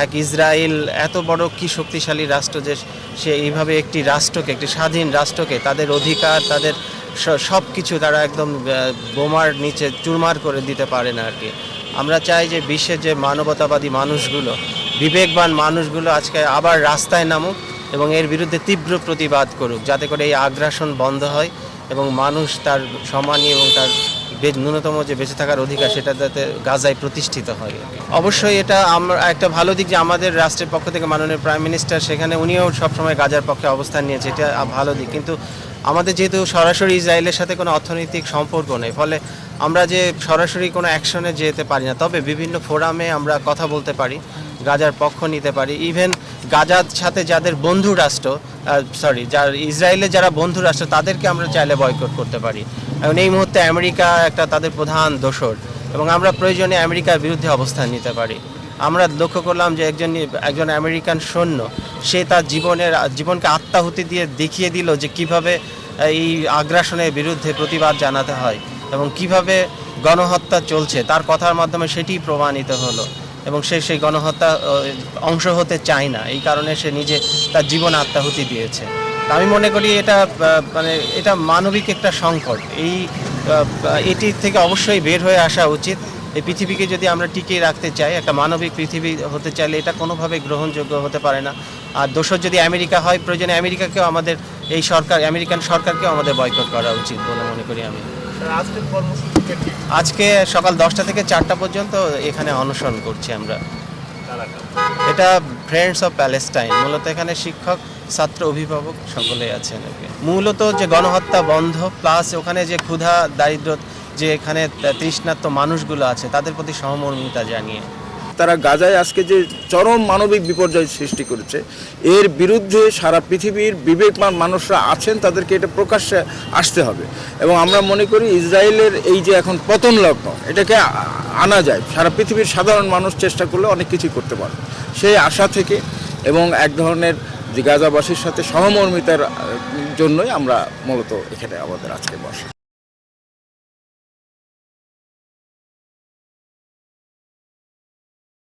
এক ইসরায়েল এত বড় কি শক্তিশালী রাষ্ট্র যে সে এইভাবে একটি রাষ্ট্রকে, একটি স্বাধীন রাষ্ট্রকে তাদের অধিকার, তাদের সব কিছু তারা একদম বোমার নিচে চুরমার করে দিতে পারে না আর কি। আমরা চাই যে বিশ্বের যে মানবতাবাদী মানুষগুলো, বিবেকবান মানুষগুলো আজকে আবার রাস্তায় নামুক এবং এর বিরুদ্ধে তীব্র প্রতিবাদ করুক, যাতে করে এই আগ্রাসন বন্ধ হয় এবং মানুষ তার সম্মানী এবং তার ন্যূনতম যে বেঁচে থাকার অধিকার সেটা যাতে গাজায় প্রতিষ্ঠিত হয়। অবশ্যই এটা আমরা একটা ভালো দিক যে আমাদের রাষ্ট্রের পক্ষ থেকে মাননীয় প্রাইম মিনিস্টার সেখানে উনিও সবসময় গাজার পক্ষে অবস্থান নিয়েছে, এটা ভালো দিক। কিন্তু আমাদের যেহেতু সরাসরি ইসরায়েলের সাথে কোনো অর্থনৈতিক সম্পর্ক নেই, ফলে আমরা যে সরাসরি কোনো অ্যাকশনে যেতে পারি না, তবে বিভিন্ন ফোরামে আমরা কথা বলতে পারি, গাজার পক্ষ নিতে পারি। ইভেন গাজার সাথে যাদের বন্ধু রাষ্ট্র, যার ইসরায়েলের যারা বন্ধু রাষ্ট্র, তাদেরকে আমরা চাইলে বয়কট করতে পারি। এবং এই মুহূর্তে আমেরিকা একটা তাদের প্রধান দোসর, এবং আমরা প্রয়োজনে আমেরিকার বিরুদ্ধে অবস্থান নিতে পারি। আমরা লক্ষ্য করলাম যে একজন আমেরিকান সৈন্য সে তার জীবনকে আত্মাহুতি দিয়ে দেখিয়ে দিল যে কিভাবে এই আগ্রাসনের বিরুদ্ধে প্রতিবাদ জানাতে হয় এবং কিভাবে গণহত্যা চলছে, তার কথার মাধ্যমে সেটি প্রমাণিত হলো। এবং সে সেই গণহত্যা অংশ হতে চায় না, এই কারণে সে নিজে তার জীবন আত্মাহুতি দিয়েছে। আমি মনে করি এটা মানবিক একটা সংকট। এটি থেকে অবশ্যই বের হয়ে আসা উচিত। এই পৃথিবীকে যদি আমরা টিকিয়ে রাখতে চাই, একটা মানবিক পৃথিবী হতে চাইলে এটা কোনোভাবে গ্রহণযোগ্য হতে পারে না। আর দোষর যদি আমেরিকা হয়, প্রয়োজনে আমেরিকাকেও আমাদের আমেরিকান সরকারকেও আমাদের বয়কট করা উচিত বলে মনে করি আমি। আজকে সকাল 10টা থেকে 4টা পর্যন্ত এখানে অনশন করছি আমরা। এটা ফ্রেন্ডস অফ প্যালেস্টাইন, মূলত এখানে শিক্ষক, ছাত্র, অভিভাবক সকলেই আছেন। মূলত যে গণহত্যা বন্ধ, প্লাস ওখানে যে ক্ষুধা দারিদ্র, যে এখানে তৃষ্ণার্ত মানুষগুলো আছে তাদের প্রতি সহমর্মিতা জানিয়ে তারা গাজায় আজকে যে চরম মানবিক বিপর্যয় সৃষ্টি করেছে, এর বিরুদ্ধে সারা পৃথিবীর বিবেকবান মানুষরা আছেন, তাদেরকে এটা প্রকাশ্যে আসতে হবে। এবং আমরা মনে করি ইসরায়েলের এই যে এখন পতন লগ্ন, এটাকে আনা যায়, সারা পৃথিবীর সাধারণ মানুষ চেষ্টা করলে অনেক কিছুই করতে পারবে সেই আশা থেকে, এবং এক ধরনের গাজাবাসীর সাথে সহমর্মিতার জন্যই আমরা মূলত এখানে আমাদের আজকে বসা।